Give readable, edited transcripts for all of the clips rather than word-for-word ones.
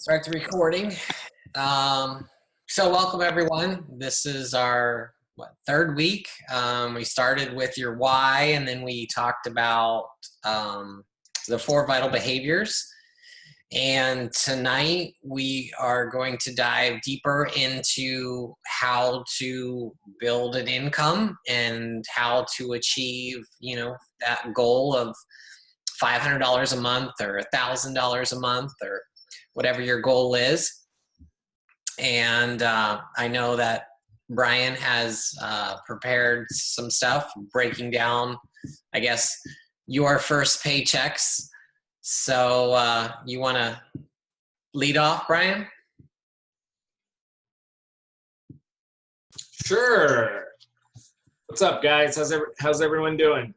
Start the recording. So welcome everyone. This is our third week. We started with your why, and then we talked about the 4 vital behaviors. And tonight we are going to dive deeper into how to build an income and how to achieve, that goal of $500 a month or $1,000 a month or whatever your goal is. And I know that Brian has prepared some stuff breaking down, I guess, your first paychecks. So you want to lead off, Brian? Sure. What's up, guys? How's everyone doing?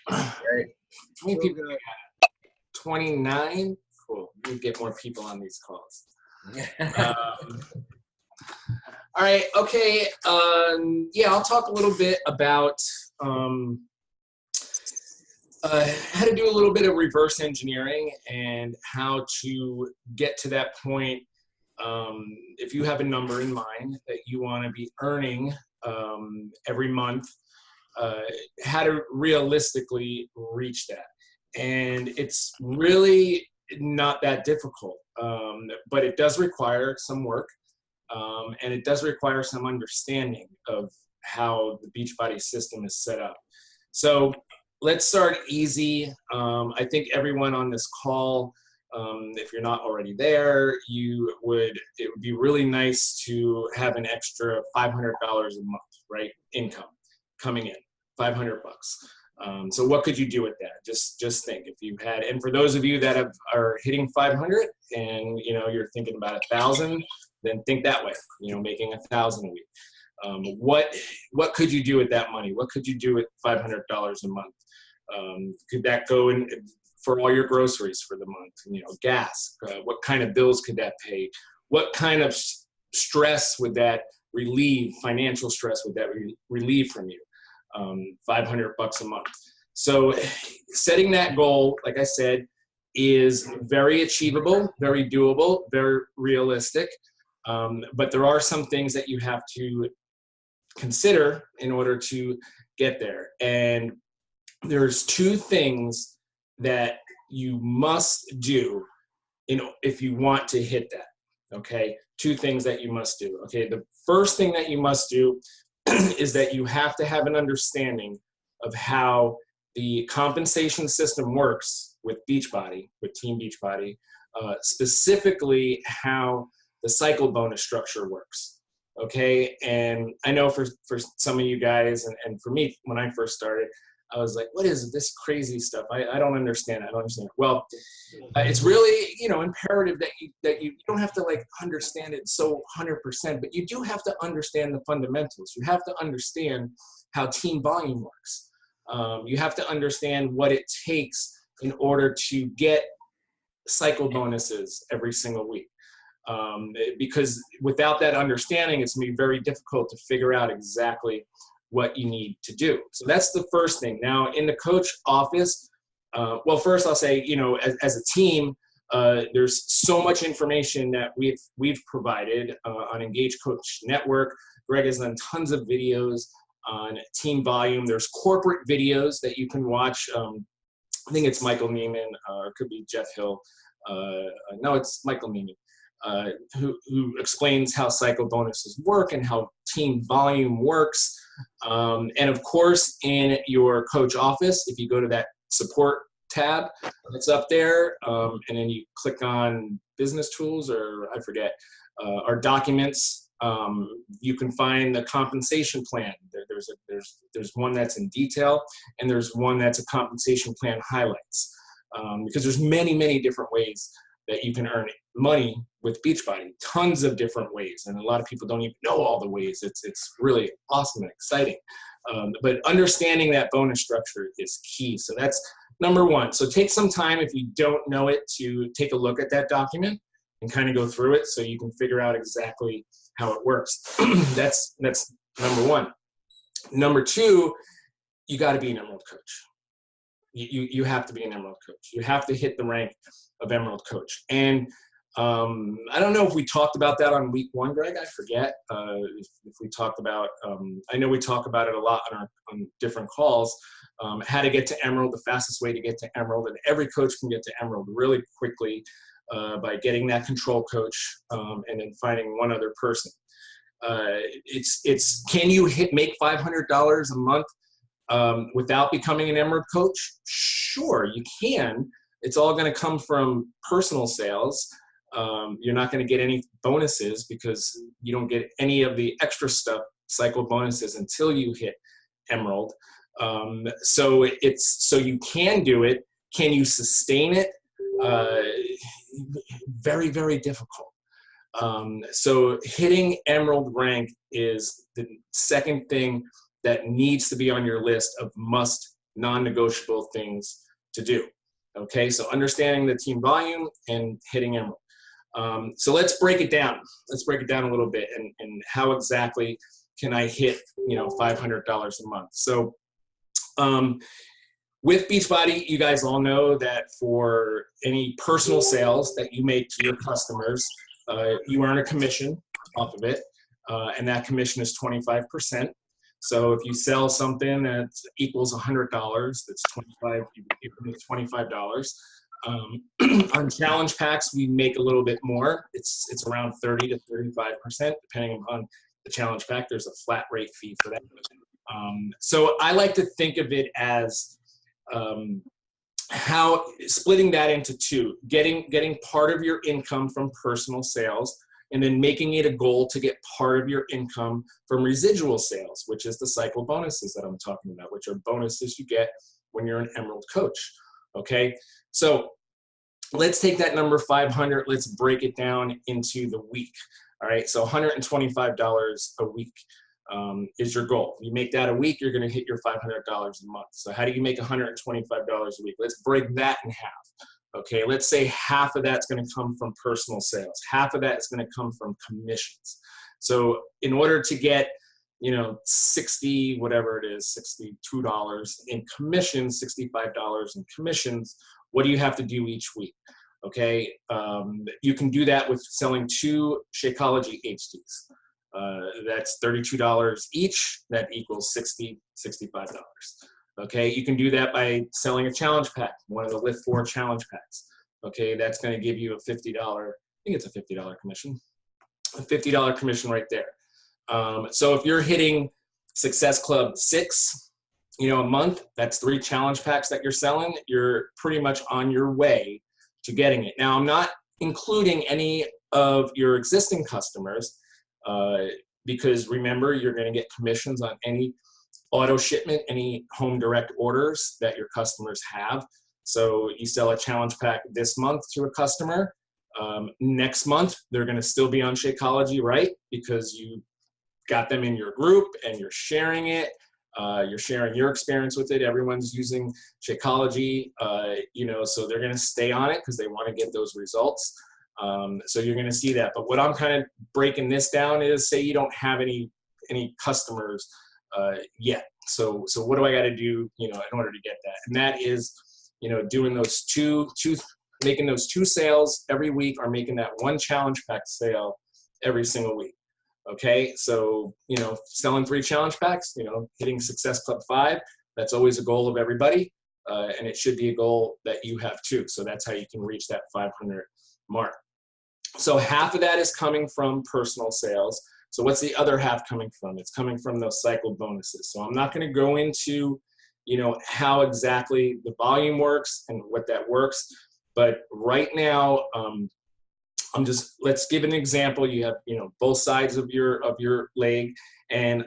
Great. How many people do I have? 29? Cool. We get more people on these calls. All right. Okay. Yeah, I'll talk a little bit about how to do a little bit of reverse engineering and how to get to that point. If you have a number in mind that you want to be earning every month, how to realistically reach that. And it's really not that difficult, but it does require some work, and it does require some understanding of how the Beachbody system is set up. So let's start easy. I think everyone on this call, if you're not already there, it would be really nice to have an extra $500 a month, right? Income coming in, 500 bucks. So what could you do with that? Just think if you had, and for those of you that are hitting 500 and you're thinking about 1,000, then think that way, making 1,000 a week. What could you do with that money? What could you do with $500 a month? Could that go in for all your groceries for the month? Gas, what kind of bills could that pay? What kind of stress would that relieve, financial stress would that relieve from you? 500 bucks a month. So setting that goal, like I said, is very achievable, very doable, very realistic. But there are some things that you have to consider in order to get there. And there's 2 things that you must do if you want to hit that. Okay, 2 things that you must do. Okay, the first thing that you must do is that you have to have an understanding of how the compensation system works with Beachbody, with Team Beachbody, specifically how the cycle bonus structure works. Okay, and I know for some of you guys, and for me, when I first started, I was like, what is this crazy stuff? I don't understand. I don't understand. Well, it's really, imperative that you don't have to understand it so 100%, but you do have to understand the fundamentals. You have to understand how team volume works. You have to understand what it takes in order to get cycle bonuses every single week. Because without that understanding, it's going to be very difficult to figure out exactly what you need to do. So that's the first thing. Now, in the coach office, well, first I'll say, as a team, there's so much information that we've provided on Engage Coach Network. Greg has done tons of videos on team volume. There's corporate videos that you can watch. I think it's Michael Neiman, or it could be Jeff Hill. No, it's Michael Neiman. Who explains how cycle bonuses work and how team volume works. And of course, in your coach office, if you go to that support tab, it's up there, and then you click on business tools, or I forget, or documents, you can find the compensation plan. There's one that's in detail, and there's one that's a compensation plan highlights, because there's many different ways that you can earn money with Beachbody, tons of different ways, and a lot of people don't even know all the ways. It's really awesome and exciting, but understanding that bonus structure is key. So that's number 1. So take some time, if you don't know it, to take a look at that document and kind of go through it so you can figure out exactly how it works. That's number 1. Number 2, you got to be an Emerald Coach. You have to be an Emerald Coach. You have to hit the rank of Emerald Coach. And I don't know if we talked about that on week 1, Greg. I forget if we talked about. I know we talk about it a lot on different calls. How to get to Emerald, the fastest way to get to Emerald, and every coach can get to Emerald really quickly by getting that control coach and then finding one other person. Can you make $500 a month without becoming an Emerald coach? Sure, you can. It's all going to come from personal sales. You're not going to get any bonuses because you don't get any of the extra stuff, cycle bonuses, until you hit Emerald. So you can do it. Can you sustain it? Very, very difficult. So hitting Emerald rank is the second thing that needs to be on your list of must non-negotiable things to do. Okay, so understanding the team volume and hitting Emerald. So let's break it down. Let's break it down a little bit and how exactly can I hit, $500 a month. So with Beachbody, you guys all know that for any personal sales that you make to your customers, you earn a commission off of it, and that commission is 25%. So if you sell something that equals $100, that's $25. On challenge packs, we make a little bit more. It's around 30 to 35%, depending on the challenge pack. There's a flat rate fee for that. So I like to think of it as how splitting that into two, getting part of your income from personal sales, and then making it a goal to get part of your income from residual sales, which is the cycle bonuses that I'm talking about, which are bonuses you get when you're an Emerald coach. Okay, so let's take that number 500. Let's break it down into the week. All right, so $125 a week is your goal. You make that a week, you're going to hit your $500 a month. So how do you make $125 a week? Let's break that in half. Okay, let's say half of that's going to come from personal sales. Half of that is going to come from commissions. So in order to get, 60, whatever it is, $62 in commissions, $65 in commissions, what do you have to do each week? Okay, you can do that with selling 2 Shakeology HDs. That's $32 each. That equals $65. Okay, you can do that by selling a challenge pack, one of the Lift 4 challenge packs. Okay, that's going to give you a $50, I think it's a $50 commission, a $50 commission right there. So if you're hitting Success Club 6, a month, that's 3 challenge packs that you're selling, you're pretty much on your way to getting it. Now, I'm not including any of your existing customers because remember, you're going to get commissions on any auto shipment, any home direct orders that your customers have. So you sell a challenge pack this month to a customer. Next month, they're going to still be on Shakeology, right? Because you got them in your group and you're sharing it. You're sharing your experience with it. Everyone's using Shakeology, so they're going to stay on it because they want to get those results. So you're going to see that. But what I'm kind of breaking this down is, say you don't have any customers yet. So what do I got to do, in order to get that? And that is, doing those making those 2 sales every week, or making that 1 challenge pack sale every single week. Okay, so selling 3 challenge packs, hitting Success Club 5, that's always a goal of everybody, and it should be a goal that you have too. So that's how you can reach that 500 mark. So half of that is coming from personal sales. So what's the other half coming from? It's coming from those cycle bonuses. So I'm not going to go into, how exactly the volume works and what that works, but right now, let's give an example. You have, both sides of your leg, and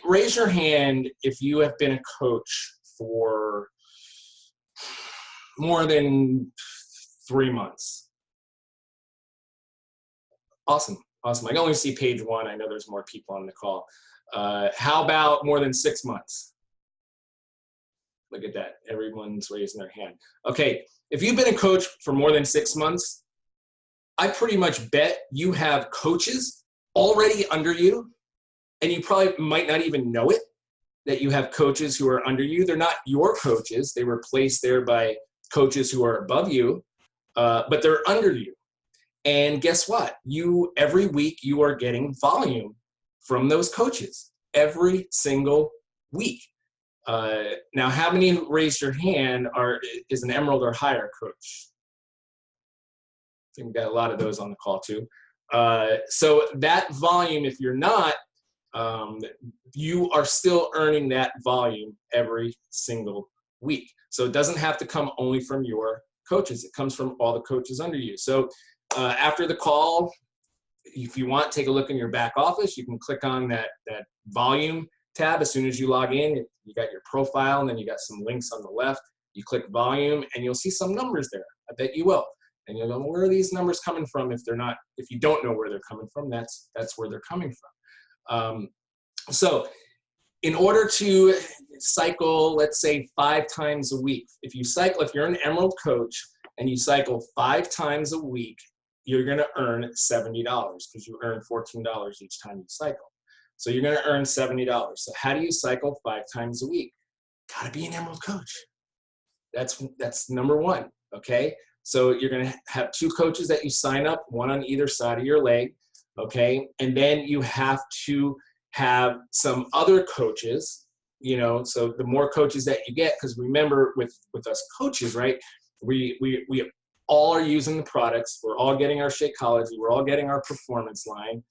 raise your hand if you have been a coach for more than 3 months. Awesome. I can only see page 1. I know there's more people on the call. How about more than 6 months? Look at that. Everyone's raising their hand. Okay. If you've been a coach for more than 6 months, I pretty much bet you have coaches already under you, and you probably might not even know it, that you have coaches who are under you. They're not your coaches. They were placed there by coaches who are above you. but they're under you. And guess what? Every week you are getting volume from those coaches every single week. Now, how many raised your hand is an Emerald or higher coach? I think we've got a lot of those on the call too. So that volume, if you're not, you are still earning that volume every single week. So it doesn't have to come only from your coaches. It comes from all the coaches under you. So after the call, if you want, take a look in your back office. You can click on that volume tab as soon as you log in. You got your profile, and then you got some links on the left. You click volume, and you'll see some numbers there. I bet you will. And you'll go, where are these numbers coming from? If you don't know where they're coming from, that's where they're coming from. So in order to cycle, let's say 5 times a week, if you're an Emerald coach and you cycle 5 times a week, you're going to earn $70 because you earn $14 each time you cycle. So you're going to earn $70. So how do you cycle 5 times a week? Got to be an Emerald coach. That's number one. Okay. So you're going to have 2 coaches that you sign up, one on either side of your leg. Okay. And then you have to have some other coaches, so the more coaches that you get, because remember with us coaches, right? We all are using the products. We're all getting our Shakeology. We're all getting our performance line,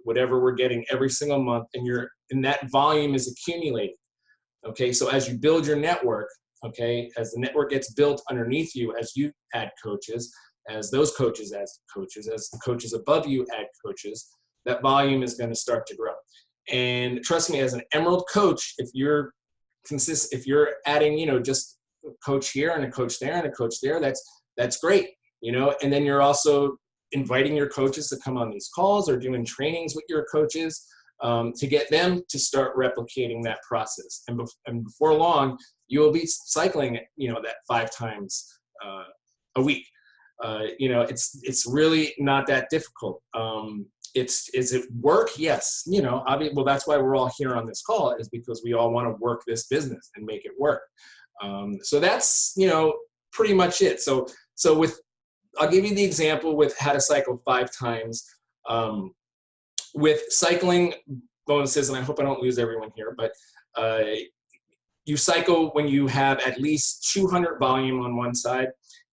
whatever we're getting every single month, and that volume is accumulating. Okay. So as you build your network, okay, as the network gets built underneath you, as you add coaches, as those coaches add coaches, as the coaches above you add coaches, that volume is going to start to grow. And trust me, as an Emerald coach, if you're adding, just a coach here and a coach there and a coach there, that's great, and then you're also inviting your coaches to come on these calls or doing trainings with your coaches to get them to start replicating that process. And before long, you will be cycling, that 5 times a week. It's really not that difficult. Is it work? Yes. Well, that's why we're all here on this call, is because we all want to work this business and make it work. So that's, pretty much it. So I'll give you the example with how to cycle 5 times. With cycling bonuses, and I hope I don't lose everyone here, but you cycle when you have at least 200 volume on one side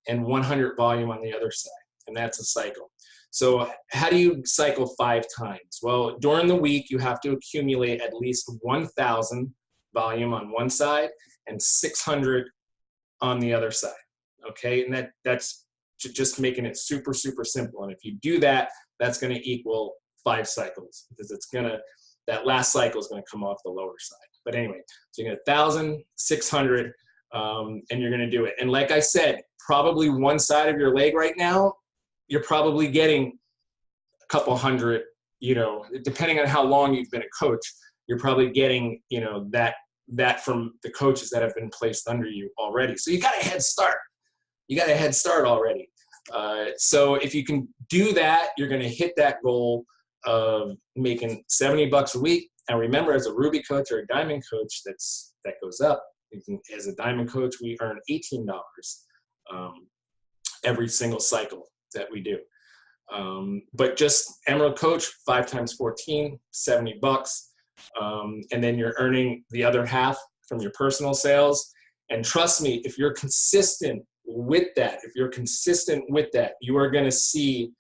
and 100 volume on the other side, and that's a cycle. So how do you cycle 5 times? Well, during the week, you have to accumulate at least 1,000 volume on one side and 600 on the other side, okay? And that's just making it super, super simple. And if you do that, that's going to equal 5 cycles, because that last cycle is going to come off the lower side. But anyway, so you get 1,000, 600, and you're going to do it. And like I said, probably one side of your leg right now, you're probably getting a couple hundred, depending on how long you've been a coach, you're probably getting, that from the coaches that have been placed under you already. So you got a head start. Already. So if you can do that, you're going to hit that goal of making $70 a week. And remember, as a Ruby coach or a Diamond coach, that goes up. As a Diamond coach, we earn $18 every single cycle that we do. But just Emerald coach, 5 times 14, $70. And then you're earning the other half from your personal sales. And trust me, if you're consistent with that, you are going to see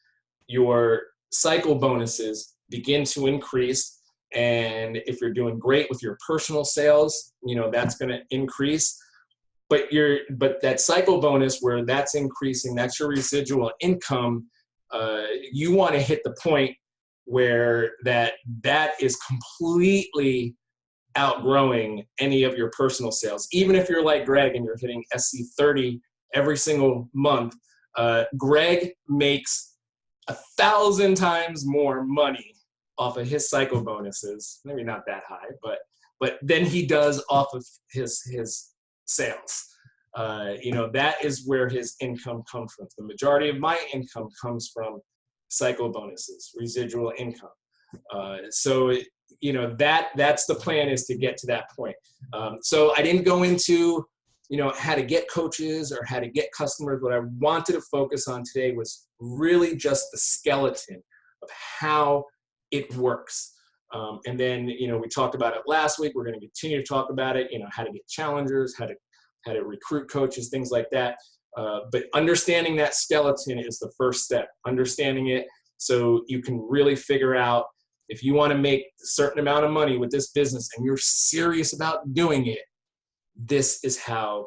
your cycle bonuses begin to increase. And if you're doing great with your personal sales, that's going to increase. But that cycle bonus, where that's increasing, that's your residual income. You want to hit the point where that is completely outgrowing any of your personal sales. Even if you're like Greg and you're hitting SC30 every single month, Greg makes 1,000 times more money off of his cycle bonuses. Maybe not that high, but then he does off of his sales. That is where his income comes from. The majority of my income comes from cycle bonuses, residual income. So that's the plan, is to get to that point. So I didn't go into how to get coaches or how to get customers. What I wanted to focus on today was really just the skeleton of how it works. And then, we talked about it last week. We're going to continue to talk about it, how to get challengers, how to recruit coaches, things like that. But understanding that skeleton is the first step, understanding it so you can really figure out if you want to make a certain amount of money with this business and you're serious about doing it, this is how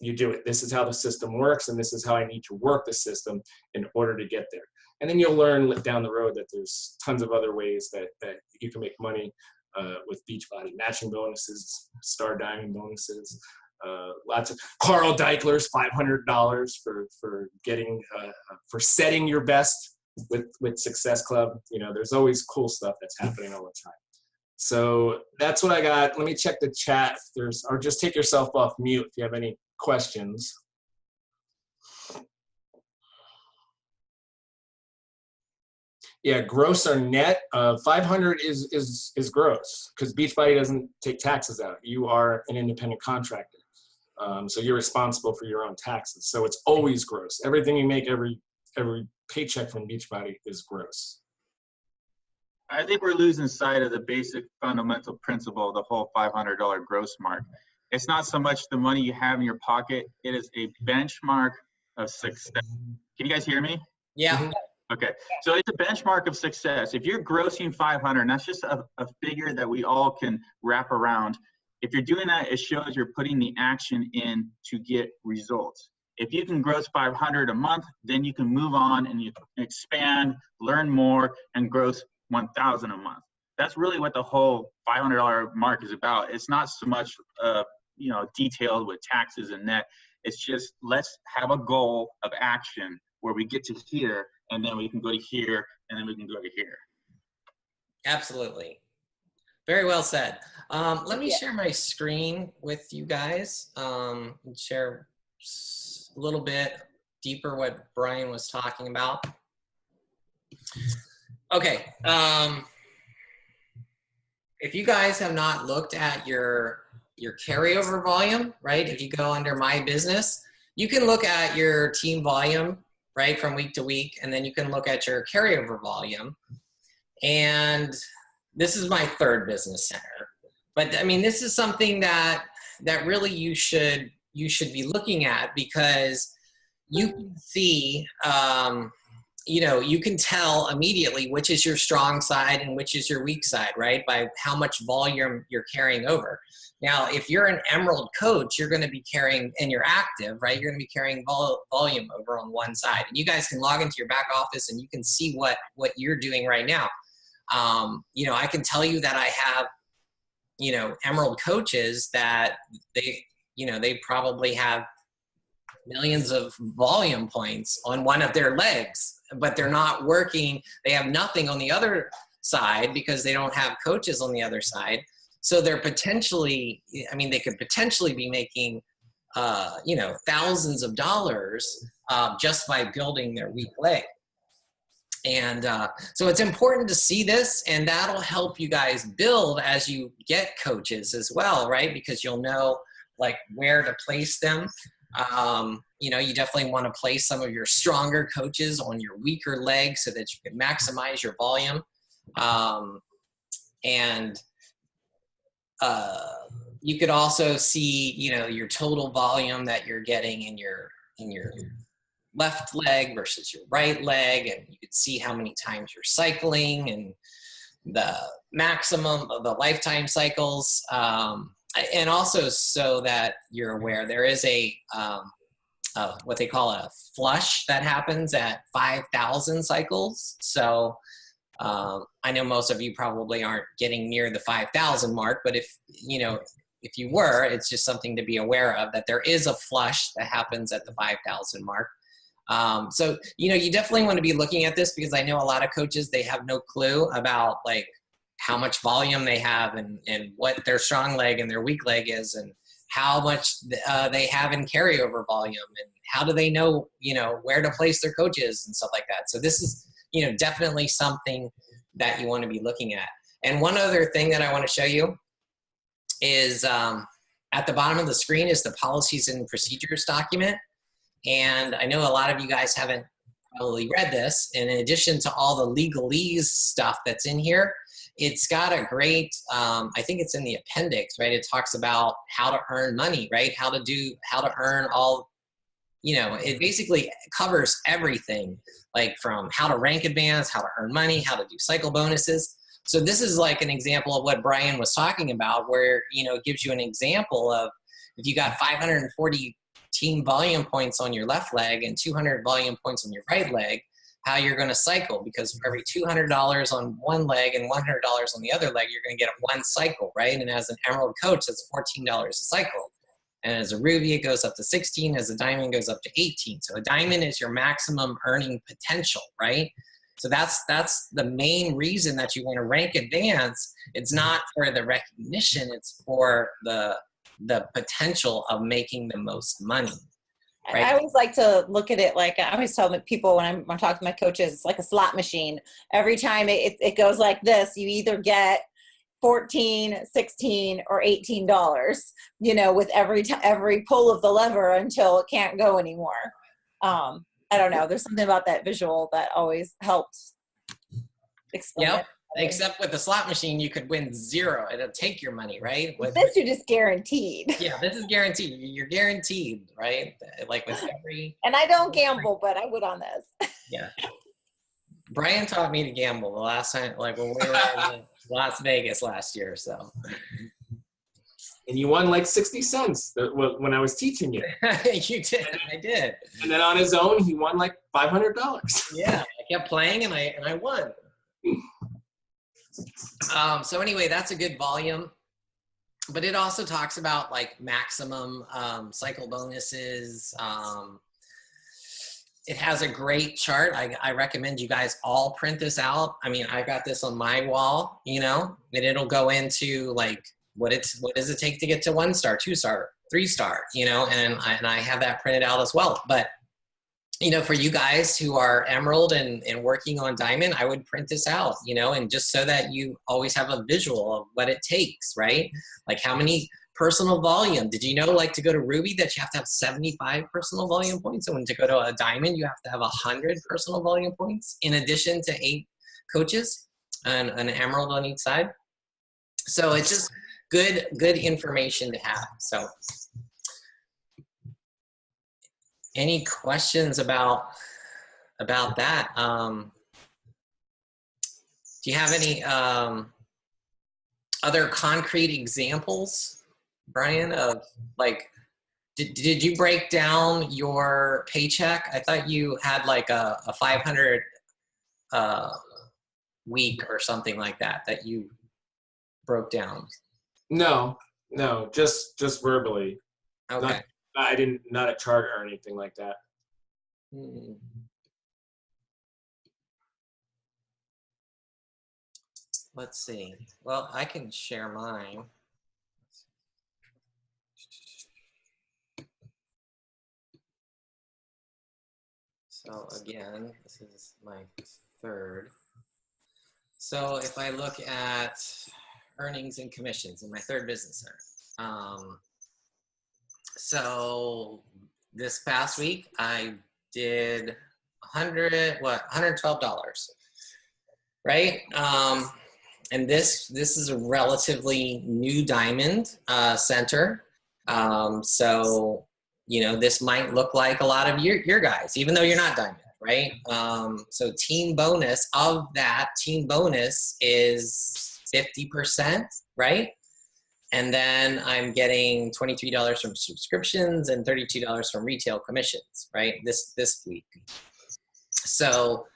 you do it. This is how the system works, and this is how I need to work the system in order to get there. And then you'll learn down the road that there's tons of other ways that you can make money with Beachbody. Matching bonuses, star diamond bonuses, lots of Carl Deichler's $500 for getting for setting your best with Success Club. There's always cool stuff that's happening all the time. So that's what I got. Let me check the chat. Or just take yourself off mute if you have any questions. Yeah, gross or net. 500 is gross because Beachbody doesn't take taxes out. You are an independent contractor, so you're responsible for your own taxes. So it's always gross. Everything you make, every paycheck from Beachbody is gross. I think we're losing sight of the basic fundamental principle of the whole $500 gross mark. It's not so much the money you have in your pocket. It is a benchmark of success. Can you guys hear me? Yeah. Okay. So it's a benchmark of success. If you're grossing 500, and that's just a figure that we all can wrap around. If you're doing that, it shows you're putting the action in to get results. If you can gross 500 a month, then you can move on and you expand, learn more, and gross 1,000 a month. That's really what the whole $500 mark is about. It's not so much, detailed with taxes and net. It's just let's have a goal of action where we get to here, and then we can go to here, and then we can go to here. Absolutely. Very well said. Let me share my screen with you guys and share a little bit deeper what Brian was talking about. Okay. If you guys have not looked at your carryover volume, right? If you go under My Business, you can look at your team volume, right, from week to week, and then you can look at your carryover volume. And this is my third business center. But I mean, this is something that really you should be looking at, because you can see, you can tell immediately which is your strong side and which is your weak side, right? By how much volume you're carrying over. Now, if you're an Emerald coach, you're going to be carrying, and you're active, right? You're going to be carrying volume over on one side. And you guys can log into your back office and you can see what you're doing right now. I can tell you that I have, Emerald coaches that they probably have millions of volume points on one of their legs, but they're not working. They have nothing on the other side because they don't have coaches on the other side. So they're potentially, they could potentially be making, thousands of dollars just by building their weak leg. And so it's important to see this, and that'll help you guys build as you get coaches as well, right? Because you'll know like where to place them. You definitely want to place some of your stronger coaches on your weaker leg so that you can maximize your volume. You could also see, your total volume that you're getting in your left leg versus your right leg, and you could see how many times you're cycling and the maximum of the lifetime cycles. And also, so that you're aware, there is what they call a flush that happens at 5,000 cycles. So I know most of you probably aren't getting near the 5,000 mark, but if you were, it's just something to be aware of, that there is a flush that happens at the 5,000 mark. So, you definitely want to be looking at this, because I know a lot of coaches, they have no clue about like how much volume they have and what their strong leg and their weak leg is, and how much they have in carryover volume, and how do they know, where to place their coaches and stuff like that. So this is, definitely something that you want to be looking at. And one other thing that I want to show you is At the bottom of the screen is the policies and procedures document. And I know a lot of you guys haven't probably read this. And in addition to all the legalese stuff that's in here, it's got a great, I think it's in the appendix, right? It talks about how to earn money, right? How to earn all, it basically covers everything, like from how to rank advance, how to earn money, how to do cycle bonuses. So this is like an example of what Brian was talking about, where, it gives you an example of if you got 540 team volume points on your left leg and 200 volume points on your right leg, how you're going to cycle, because for every $200 on one leg and $100 on the other leg, you're going to get one cycle, right? And as an Emerald coach, that's $14 a cycle. And as a Ruby, it goes up to 16. As a Diamond, goes up to 18. So a Diamond is your maximum earning potential, right? So that's the main reason that you want to rank advance. It's not for the recognition, it's for the potential of making the most money. Right? I always like to look at it like, I always tell people when I'm talking to my coaches, it's like a slot machine. Every time it goes like this, you either get $14, $16, or $18, with every pull of the lever until it can't go anymore. I don't know. There's something about that visual that always helps explain it. Except with the slot machine, you could win zero. It'll take your money, right? With this, you're just guaranteed. Yeah, this is guaranteed. You're guaranteed, right? Like with every. And I don't gamble, but I would on this. Yeah. Brian taught me to gamble the last time, like when we were in Las Vegas last year. So. And you won like 60 cents when I was teaching you. You did. I did. And then on his own, he won like $500. Yeah, I kept playing and I won. So anyway, that's a good volume, but it also talks about like maximum cycle bonuses. It has a great chart. I recommend you guys all print this out. I mean, I got this on my wall, and it'll go into like what does it take to get to 1-star, 2-star, 3-star, and I have that printed out as well. But for you guys who are Emerald and working on Diamond, I would print this out, and just so that you always have a visual of what it takes, right? Like how many personal volume. Did you know, like to go to Ruby, that you have to have 75 personal volume points? And when to go to a Diamond, you have to have 100 personal volume points in addition to 8 coaches and an Emerald on each side. So it's just good information to have. So any questions about that? Do you have any other concrete examples, Brian, of like, did you break down your paycheck? I thought you had like a 500 week or something like that you broke down. No, just verbally. Okay. Not a chart or anything like that. Let's see. Well, I can share mine. So again, this is my third. So if I look at earnings and commissions in my third business center, so this past week I did $112, right? And this is a relatively new Diamond center. So, this might look like a lot of your guys, even though you're not Diamond, right? So team bonus is 50%, right? And then I'm getting $23 from subscriptions and $32 from retail commissions, right? This week. So,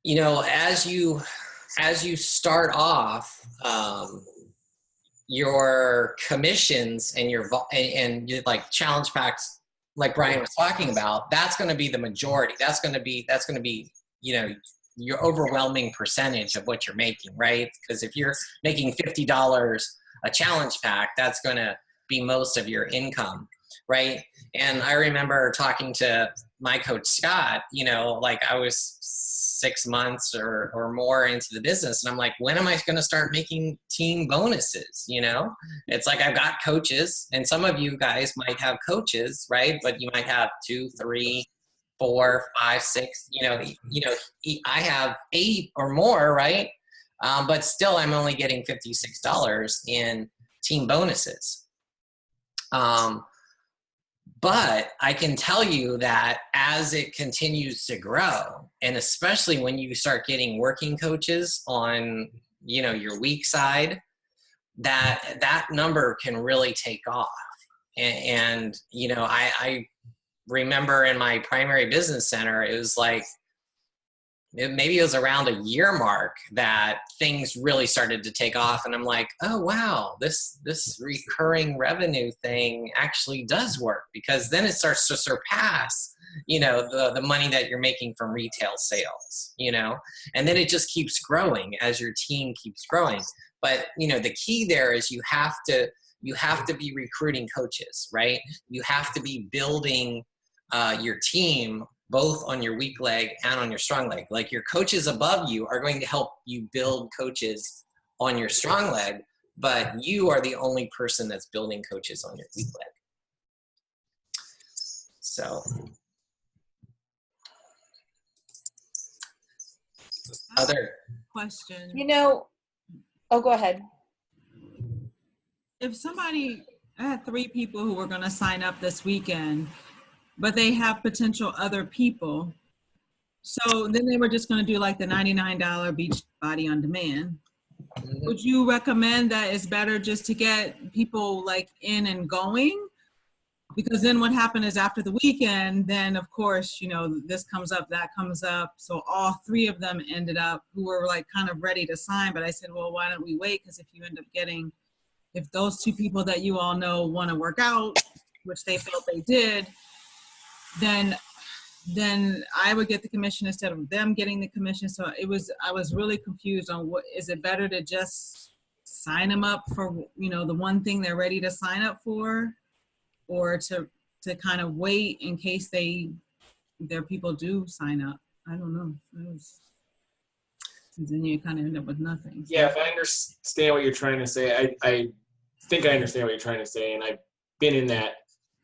as you start off, your commissions and your like challenge packs, like Brian was talking about, that's going to be the majority. That's going to be your overwhelming percentage of what you're making, right? Because if you're making $50 a challenge pack, that's going to be most of your income. right? And I remember talking to my coach, Scott, you know, like I was 6 months or more into the business. And I'm like, when am I going to start making team bonuses? You know, it's like I've got coaches, and some of you guys might have coaches, right? But you might have 2, 3, 4, 5, 6, I have 8 or more, right? But still I'm only getting $56 in team bonuses. But I can tell you that as it continues to grow, and especially when you start getting working coaches on, you know, your weak side, that number can really take off. And you know, I remember in my primary business center, it was like, maybe it was around a year mark that things really started to take off. And I'm like, oh, wow, this recurring revenue thing actually does work, because then it starts to surpass, you know, the money that you're making from retail sales, you know, and then it just keeps growing as your team keeps growing. But, you know, the key there is you have to be recruiting coaches, right? You have to be building your team both on your weak leg and on your strong leg. Like, your coaches above you are going to help you build coaches on your strong leg, but you are the only person that's building coaches on your weak leg. So, other question. You know, oh, go ahead. If somebody, I had 3 people who were going to sign up this weekend, but they have potential other people. So then they were just going to do like the $99 Beachbody on Demand. Would you recommend that it's better just to get people like in and going? Because then what happened is, after the weekend, then of course, you know, this comes up, that comes up. So all 3 of them ended up, who were like kind of ready to sign. But I said, well, why don't we wait? Because if you end up getting, if those 2 people that you all know want to work out, which they felt they did, then I would get the commission instead of them getting the commission. So I was really confused on, what is it better to just sign them up for, you know, the one thing they're ready to sign up for, or to kind of wait in case their people do sign up? I don't know. Then you kind of end up with nothing. So. Yeah, if I understand what you're trying to say, I think I understand what you're trying to say, and I've been in that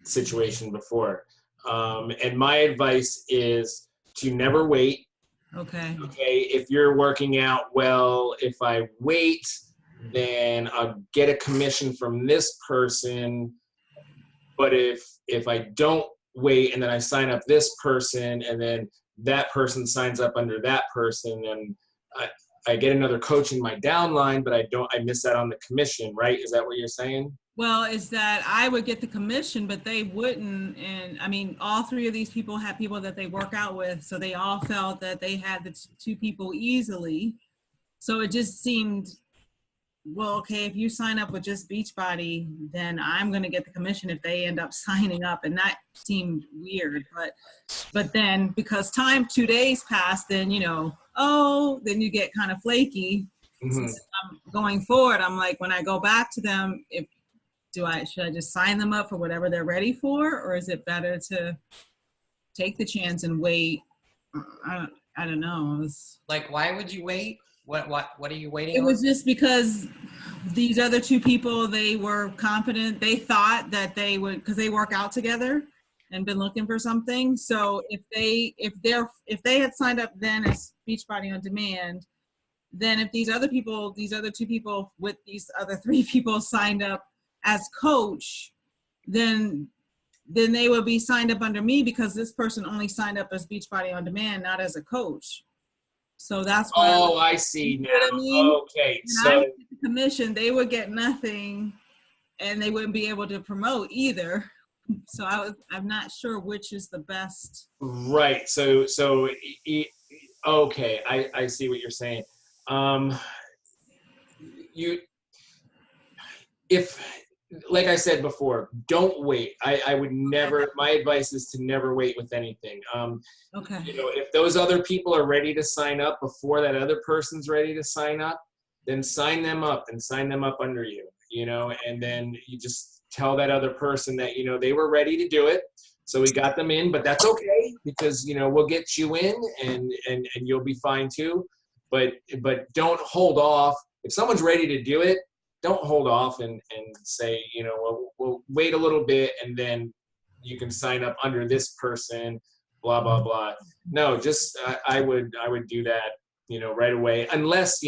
situation before. And my advice is to never wait. Okay. If you're working out well, if I wait, then I'll get a commission from this person. But if I don't wait, and then I sign up this person, and then that person signs up under that person, and I get another coach in my downline, but I miss out on the commission, right? Is that what you're saying? Well, is that I would get the commission, but they wouldn't. And I mean, all 3 of these people have people that they work out with. So they all felt that they had the 2 people easily. So it just seemed, well, okay, if you sign up with just Beachbody, then I'm going to get the commission if they end up signing up. And that seemed weird. But then, because 2 days passed, then, you know, then you get kind of flaky. Mm-hmm. So going forward, I'm like, when I go back to them, should I just sign them up for whatever they're ready for, or is it better to take the chance and wait? I don't know. like, why would you wait? What are you waiting It on? was just because these other 2 people, they were confident. They thought that they would, because they work out together and been looking for something. So if they had signed up then as Beachbody on Demand, then if these other 2 people with these other 3 people signed up as coach, then they would be signed up under me, because this person only signed up as Beachbody on Demand, not as a coach. So that's why. Oh, I see now. You know what I mean? Okay, And so I would get the commission, they would get nothing, and they wouldn't be able to promote either. So I'm not sure which is the best. right. Okay, I see what you're saying. Like I said before, don't wait. I would never, my advice is to never wait with anything. Okay. You know, if those other people are ready to sign up before that other person's ready to sign up, then sign them up and sign them up under you, you know, and then you just tell that other person that, they were ready to do it. So we got them in, but that's okay because, we'll get you in and you'll be fine too. But don't hold off. If someone's ready to do it, don't hold off and say, we'll wait a little bit and then you can sign up under this person, blah, blah, blah. No, just, I would do that, right away, unless,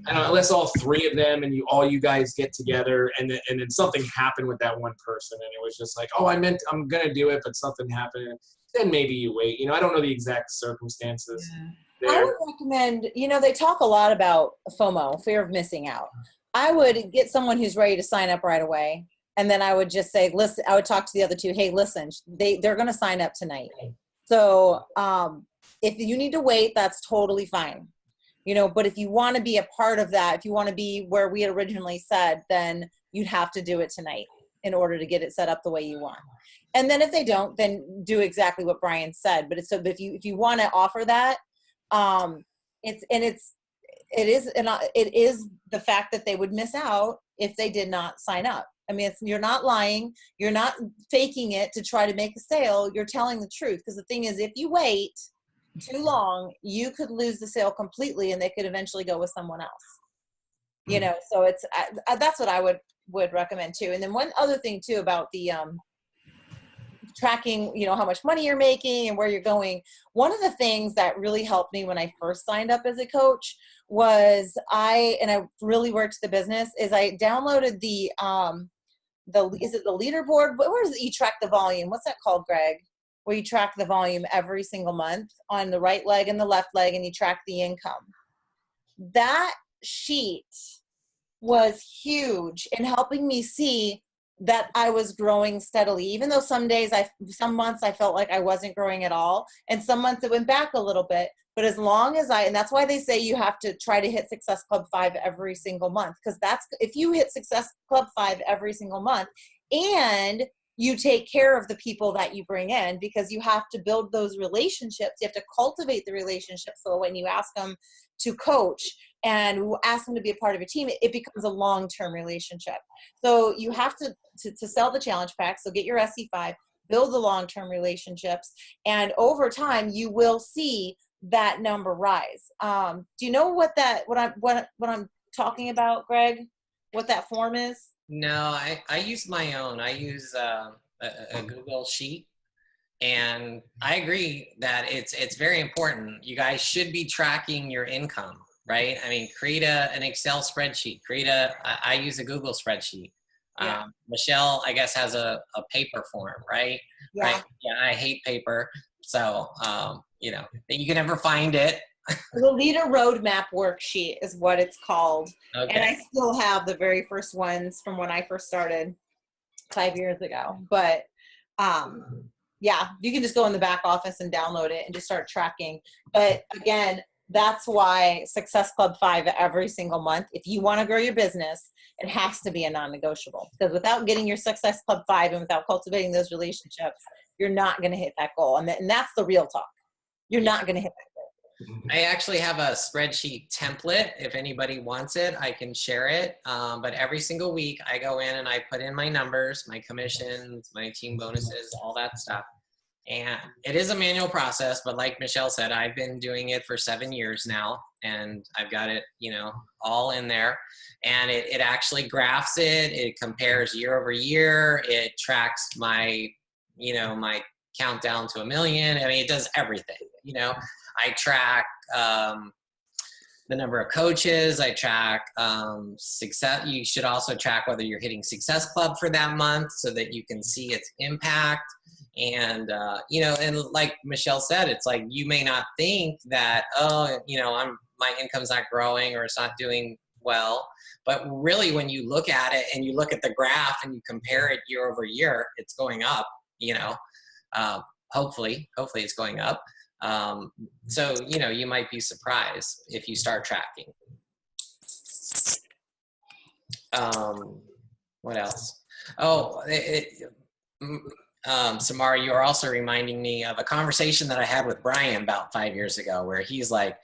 unless all three of them and all you guys get together and then something happened with that one person and it was just like, oh, I'm going to do it, but something happened. Then maybe you wait. I don't know the exact circumstances. Yeah. I would recommend, they talk a lot about FOMO, fear of missing out. I would get someone who's ready to sign up right away. And then I would just say, listen, I would talk to the other two. Hey, listen, they're going to sign up tonight. So if you need to wait, that's totally fine. But if you want to be a part of that, if you want to be where we had originally said, then you'd have to do it tonight in order to get it set up the way you want. And then if they don't, then do exactly what Brian said. But if you want to offer that, it is the fact that they would miss out if they did not sign up. I mean, you're not lying. You're not faking it to try to make a sale. You're telling the truth. Because the thing is, if you wait too long, you could lose the sale completely and they could eventually go with someone else. So it's, that's what I would recommend too. And then one other thing too about the, tracking, how much money you're making and where you're going. One of the things that really helped me when I first signed up as a coach was I really worked the business is I downloaded is it the leaderboard? Where is it? You track the volume. What's that called, Greg? Where you track the volume every single month on the right leg and the left leg, and you track the income. That sheet was huge in helping me see that I was growing steadily, even though some months I felt like I wasn't growing at all. And some months it went back a little bit, but as long as and that's why they say you have to try to hit Success Club 5 every single month. Because if you hit Success Club 5 every single month and you take care of the people that you bring in, because you have to build those relationships. You have to cultivate the relationships. So when you ask them to coach and ask them to be a part of a team, it becomes a long-term relationship. So you have to sell the challenge pack. So get your SC5, build the long-term relationships, and over time you will see that number rise. Do you know what I'm talking about, Greg? What that form is? No, I use my own. I use a Google Sheet, and I agree that it's very important. You guys should be tracking your income, right? I mean, create an Excel spreadsheet. I use a Google spreadsheet. Yeah. Michelle, I guess, has a paper form, right? Yeah. Right? Yeah, I hate paper, so you can never find it. The Leader Roadmap Worksheet is what it's called. Okay. And I still have the very first ones from when I first started 5 years ago. But yeah, you can just go in the back office and download it and just start tracking. But again, that's why Success Club 5 every single month. If you want to grow your business, it has to be a non-negotiable. Because without getting your Success Club 5 and without cultivating those relationships, you're not going to hit that goal. And that's the real talk. You're not going to hit that goal. I actually have a spreadsheet template. If anybody wants it, I can share it. But every single week I go in and I put in my numbers, my commissions, my team bonuses, all that stuff. And it is a manual process, but like Michelle said, I've been doing it for 7 years now, and I've got it, all in there. And it actually graphs it. It compares year over year. It tracks my, my countdown to 1 million. I mean, it does everything, I track the number of coaches. I track success. You should also track whether you're hitting Success Club for that month so that you can see its impact. And, and like Michelle said, it's like, you may not think that, my income's not growing or it's not doing well. But really, when you look at it and you look at the graph and you compare it year over year, it's going up, hopefully it's going up. So, you might be surprised if you start tracking. What else? Oh, Samara, you are also reminding me of a conversation that I had with Brian about 5 years ago, where he's like,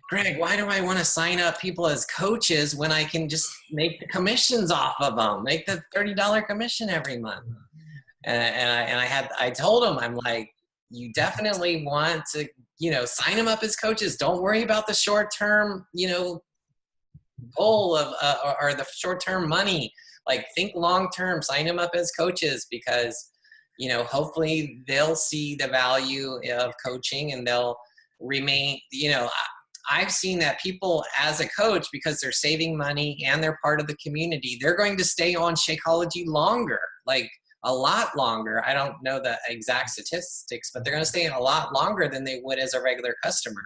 Greg, why do I want to sign up people as coaches when I can just make the commissions off of them, make the $30 commission every month? I told him, I'm like, you definitely want to, sign them up as coaches. Don't worry about the short-term, goal of, or the short-term money. Like, think long-term, sign them up as coaches, because, hopefully they'll see the value of coaching and they'll remain, I've seen that people as a coach, because they're saving money and they're part of the community, they're going to stay on Shakeology longer, like a lot longer. I don't know the exact statistics, but they're going to stay a lot longer than they would as a regular customer.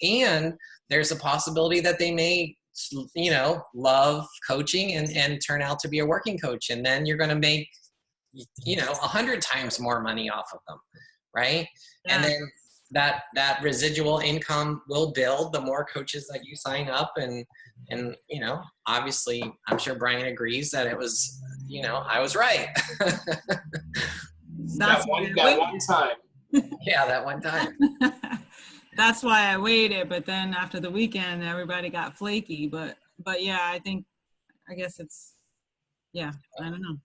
And there's a possibility that they may, love coaching and turn out to be a working coach. And then you're going to make, 100 times more money off of them. Right. Yeah. And then that residual income will build the more coaches that you sign up. And obviously I'm sure Brian agrees that it was, I was right. That one time. Yeah, that one time. That's why I waited. But then after the weekend, everybody got flaky. But yeah, I guess it's, yeah, I don't know.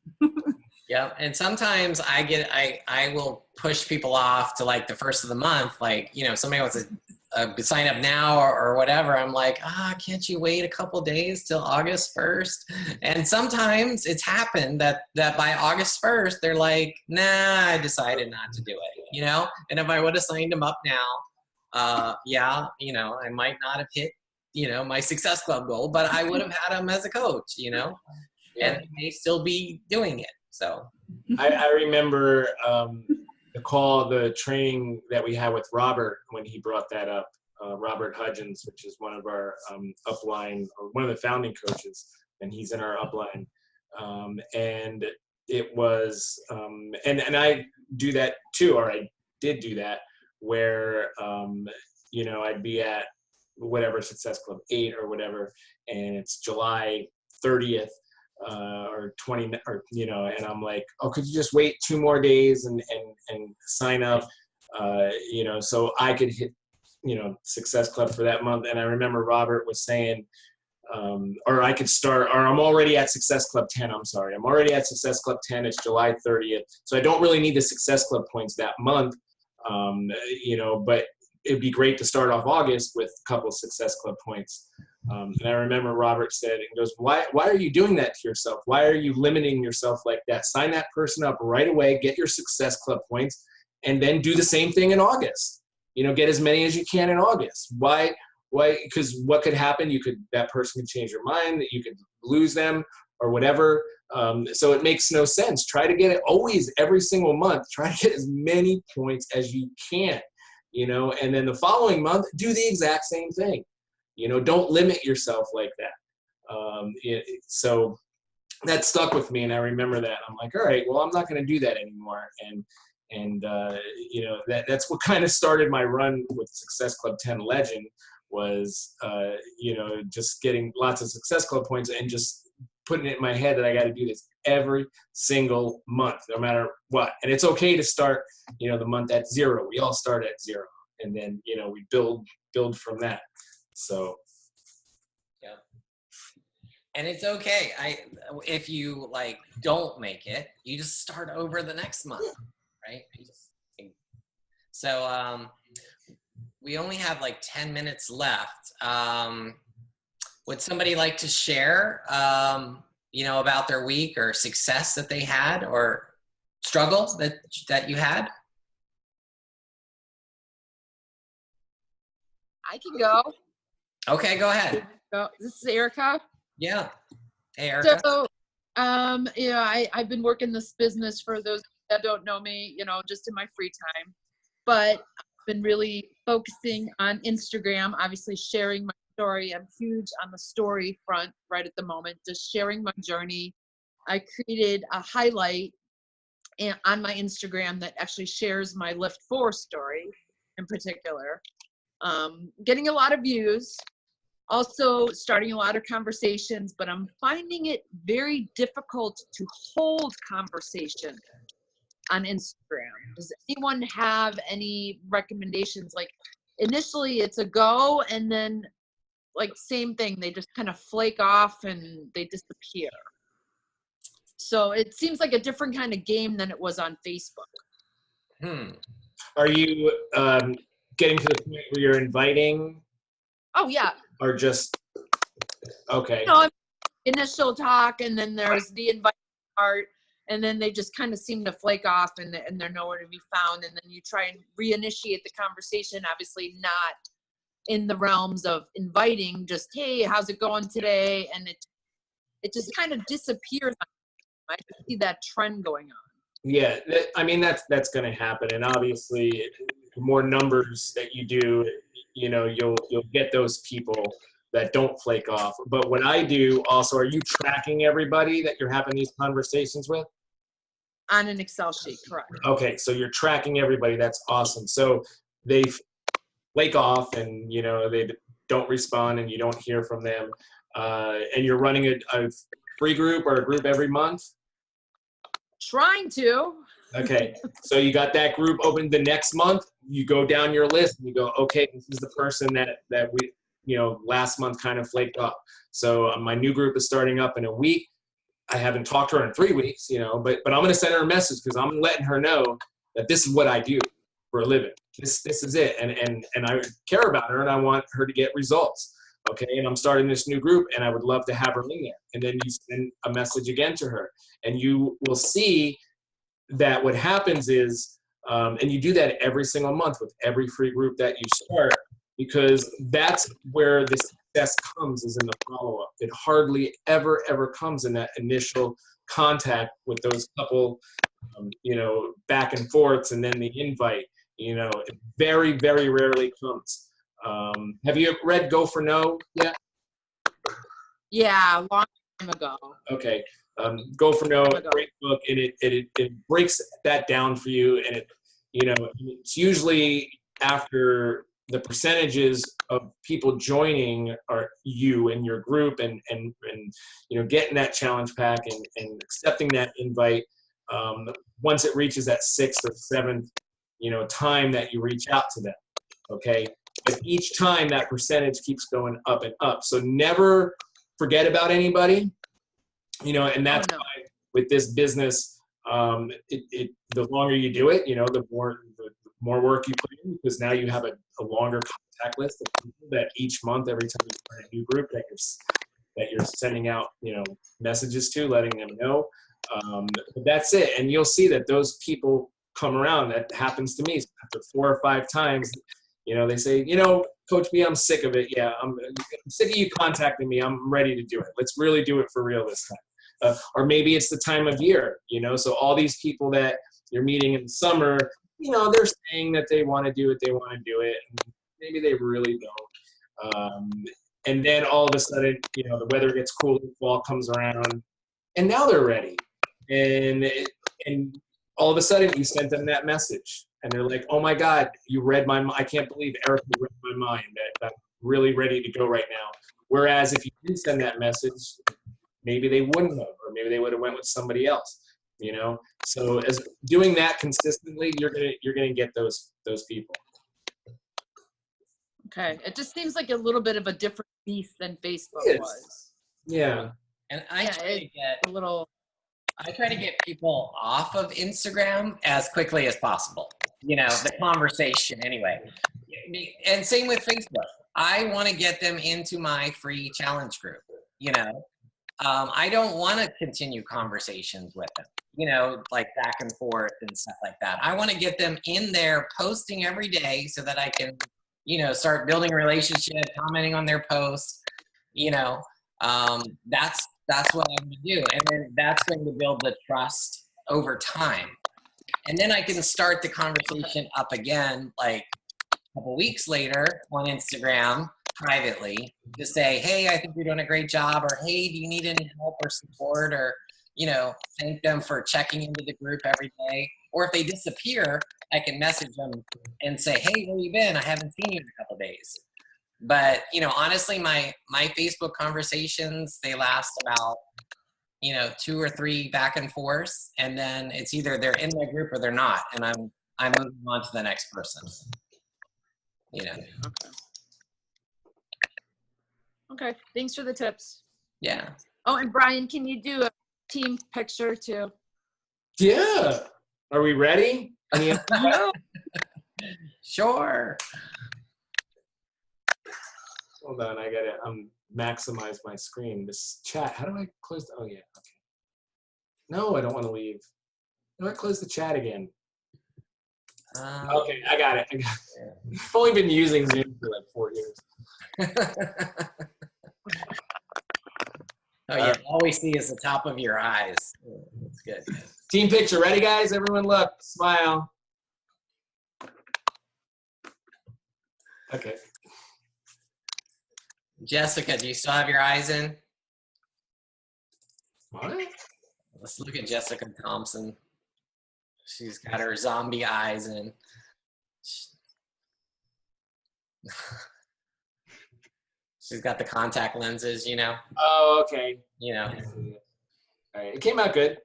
Yeah, and sometimes I will push people off to like the first of the month. Like, somebody wants to sign up now or whatever. I'm like, can't you wait a couple days till August 1st? And sometimes it's happened that by August 1st, they're like, nah, I decided not to do it, And if I would have signed them up now, I might not have hit, my Success Club goal, but I would have had them as a coach, and they may still be doing it. So I remember the training that we had with Robert when he brought that up, Robert Hudgens, which is one of our upline, or one of the founding coaches, and he's in our upline. And it was, and I do that too, or I did do that, where, I'd be at whatever Success Club 8 or whatever, and it's July 30th. Or 20, or and I'm like, oh, could you just wait 2 more days and sign up, so I could hit, Success Club for that month. And I remember Robert was saying, or I could start, or I'm already at Success Club 10. I'm sorry, I'm already at Success Club 10. It's July 30th, so I don't really need the Success Club points that month, but it'd be great to start off August with a couple of Success Club points. And I remember Robert said, and goes, why are you doing that to yourself? Why are you limiting yourself like that? Sign that person up right away, get your Success Club points, and then do the same thing in August. Get as many as you can in August. Why? Because what could happen? That person could change your mind, that you could lose them or whatever. So it makes no sense. Try to get it always, every single month. Try to get as many points as you can, and then the following month, do the exact same thing. Don't limit yourself like that. So that stuck with me, and I remember that. I'm like, all right, well, I'm not going to do that anymore. And that's what kind of started my run with Success Club 10 Legend was, just getting lots of Success Club points and just putting it in my head that I got to do this every single month, no matter what. And it's okay to start, the month at 0. We all start at 0, and then, we build from that. So, yeah, and it's okay. If you don't make it, you just start over the next month, right? So, we only have 10 minutes left. Would somebody like to share, about their week or success that they had or struggle that you had? I can go. Okay, go ahead. So, this is Erica. Yeah. Hey, Erica. So, I've been working this business, for those that don't know me, just in my free time. But I've been really focusing on Instagram, obviously sharing my story. I'm huge on the story front right at the moment, just sharing my journey. I created a highlight on my Instagram that actually shares my Lift 4 story in particular. Getting a lot of views, also starting a lot of conversations, but I'm finding it very difficult to hold conversation on Instagram. Does anyone have any recommendations? initially it's a go, and then like same thing, they just kind of flake off and they disappear. So it seems like a different kind of game than it was on Facebook. Are you getting to the point where you're inviting, Oh yeah, or just okay? no, initial talk, and then there's the invite part, and then they just kind of seem to flake off, and they're nowhere to be found. And then you try and reinitiate the conversation, obviously not in the realms of inviting, just, hey, how's it going today? And it just kind of disappears. I see that trend going on. Yeah, I mean that's going to happen, and obviously, the more numbers that you do, you'll get those people that don't flake off. But what I do also, are you tracking everybody that you're having these conversations with? On an Excel sheet, correct. Okay, so you're tracking everybody. That's awesome. So they flake off, and they don't respond, and you don't hear from them. And you're running a free group or a group every month. Trying to. Okay, so you got that group open. The next month, you go down your list and you go, okay, this is the person that we, last month kind of flaked off. So my new group is starting up in a week. I haven't talked to her in 3 weeks, but I'm going to send her a message, because I'm letting her know that this is what I do for a living. This is it, and I care about her, and I want her to get results. Okay, and I'm starting this new group, and I would love to have her in there. And then you send a message again to her, and you will see that what happens is, and you do that every single month with every free group that you start, because that's where the success comes, is in the follow-up. It hardly ever comes in that initial contact with those couple, back and forths, and then the invite. It very, very rarely comes. Have you read Go for No yet? Yeah, a long time ago. Okay. Go for No, great book, and it breaks that down for you, and it's usually after the percentages of people joining are you and your group, and getting that challenge pack and accepting that invite. Once it reaches that 6th or 7th time that you reach out to them, okay, but each time that percentage keeps going up and up. So never forget about anybody, and that's why with this business, the longer you do it, the more work you put in, because now you have a longer contact list of people that each month, every time you start a new group, that you're sending out, messages to, letting them know. But that's it. And you'll see that those people come around. That happens to me after 4 or 5 times. They say, Coach B, I'm sick of it. Yeah, I'm sick of you contacting me. I'm ready to do it. Let's really do it for real this time. Or maybe it's the time of year, so all these people that you're meeting in the summer, they're saying that they want to do it, and maybe they really don't. And then all of a sudden, the weather gets cooler, fall comes around, and now they're ready. And all of a sudden, you sent them that message, and they're like, "Oh my God, you read my mind! I can't believe Erica read my mind. That I'm really ready to go right now." Whereas if you didn't send that message, maybe they wouldn't have, or maybe they would have went with somebody else. So as doing that consistently, you're gonna get those people. Okay, it just seems like a little bit of a different beast than Facebook was. Yeah, and I try to get a little. I try to get people off of Instagram as quickly as possible. The conversation anyway. And same with Facebook. I want to get them into my free challenge group. I don't want to continue conversations with them, like back and forth and stuff like that. I want to get them in there posting every day so that I can, start building a relationship, commenting on their posts. That's what I'm going to do. And then that's going to build the trust over time. And then I can start the conversation up again, like a couple weeks later on Instagram privately, to say, hey, I think you're doing a great job, or hey, do you need any help or support, or, thank them for checking into the group every day. Or if they disappear, I can message them and say, hey, where you been? I haven't seen you in a couple days. But, honestly, my Facebook conversations, they last about, 2 or 3 back and forths, and then it's either they're in my group or they're not, and I'm moving on to the next person. you know. Okay, thanks for the tips. Yeah. Oh, and Brian, can you do a team picture too? Yeah. Are we ready? Any Sure. Hold on, I gotta maximize my screen. This chat. How do I close? Oh yeah. Okay. No, I don't want to leave. How do I close the chat again? Okay, I got it. I've only been using Zoom for like 4 years. Oh yeah, all we see is the top of your eyes. That's good. Team picture. Ready, guys? Everyone look. Smile. Okay. Jessica, do you still have your eyes in? What? Let's look at Jessica Thompson. She's got her zombie eyes in. She's got the contact lenses, you know. Oh, okay. You know. All right. It came out good.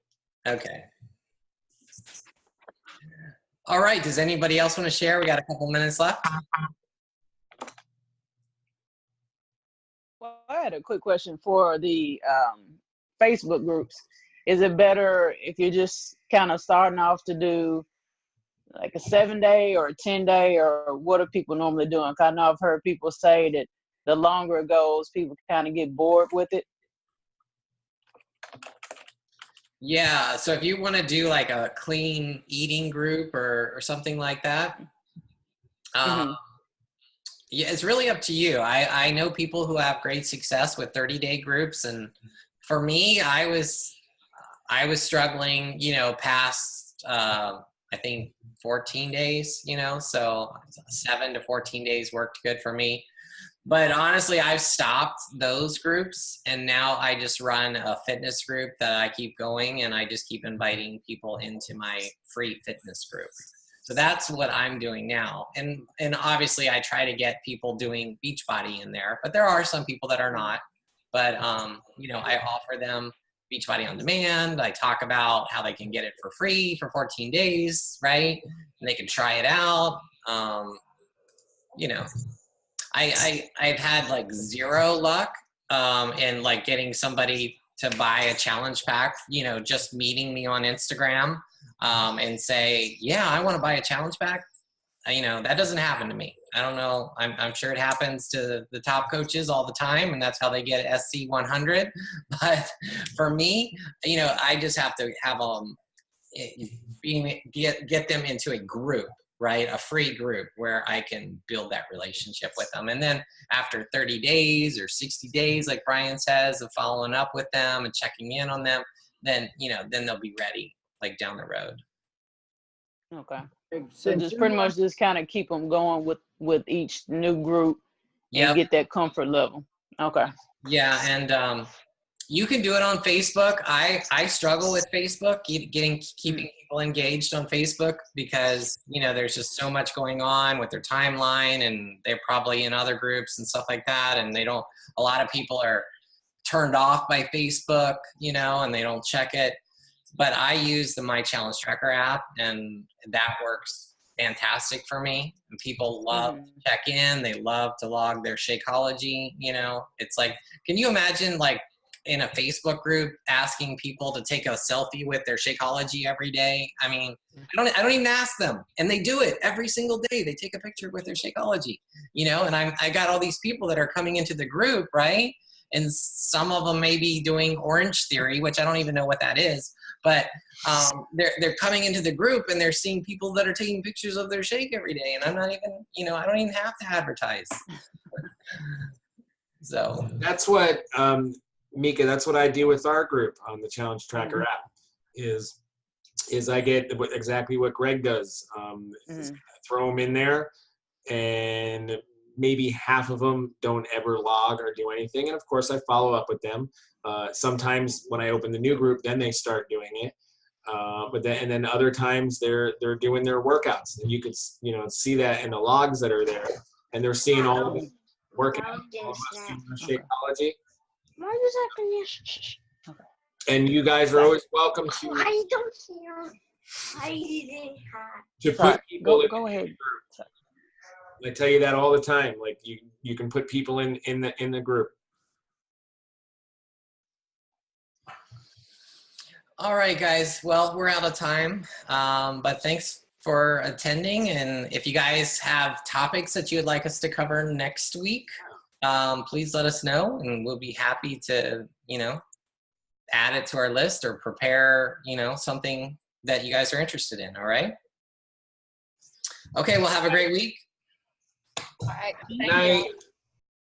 Okay. All right. Does anybody else want to share? We got a couple minutes left. Well, I had a quick question for the Facebook groups. Is it better if you're just kind of starting off to do like a 7-day or a 10-day, or what are people normally doing? 'Cause I know I've heard people say that the longer it goes, people kind of get bored with it. Yeah. So if you want to do like a clean eating group or something like that, yeah, it's really up to you. I know people who have great success with 30-day groups, and for me, I was struggling, you know, past I think 14 days, you know, so 7 to 14 days worked good for me. But honestly, I've stopped those groups, and now I just run a fitness group that I keep going, and I just keep inviting people into my free fitness group. So that's what I'm doing now. And obviously I try to get people doing Beachbody in there, but there are some people that are not. But, you know, I offer them Beachbody on demand. I talk about how they can get it for free for 14 days, right? And they can try it out. You know, I've had like zero luck in like getting somebody to buy a challenge pack, you know, just meeting me on Instagram and say, yeah, I want to buy a challenge pack. You know, that doesn't happen to me. I don't know. I'm sure it happens to the top coaches all the time, and that's how they get SC 100. But for me, you know, I just have to have get them into a group, right? A free group where I can build that relationship with them. And then after 30 days or 60 days, like Brian says, of following up with them and checking in on them, then, you know, then they'll be ready like down the road. Okay. So just pretty much just kind of keep them going with each new group and get that comfort level. Okay. Yeah. And you can do it on Facebook. I struggle with Facebook, keeping people engaged on Facebook, because, you know, there's just so much going on with their timeline, and they're probably in other groups and stuff like that. And a lot of people are turned off by Facebook, you know, and they don't check it. But I use the My Challenge Tracker app, and that works fantastic for me. And people love to check in. They love to log their Shakeology, you know. It's like, can you imagine like in a Facebook group asking people to take a selfie with their Shakeology every day? I mean, I don't even ask them, and they do it every single day. They take a picture with their Shakeology, you know, and I got all these people that are coming into the group, right? And some of them may be doing Orange Theory, which I don't even know what that is. But they're coming into the group, and they're seeing people that are taking pictures of their shake every day. And I'm not even, you know, I don't even have to advertise. So that's what, Mika, that's what I do with our group on the Challenge Tracker app is I get exactly what Greg does. Throw them in there, and maybe half of them don't ever log or do anything. And of course I follow up with them. Sometimes when I open the new group, then they start doing it. And then other times they're doing their workouts, and you could, you know, see that in the logs that are there, and they're seeing all of the workouts, all of us doing Shakeology. And you guys are always welcome to. I don't care. I didn't have. To put people in go ahead. I tell you that all the time. Like you can put people in the group. All right, guys. Well, we're out of time, but thanks for attending. And if you guys have topics that you would like us to cover next week, please let us know, and we'll be happy to, add it to our list or prepare, something that you guys are interested in. All right. Okay. Well, have a great week. All right. Night.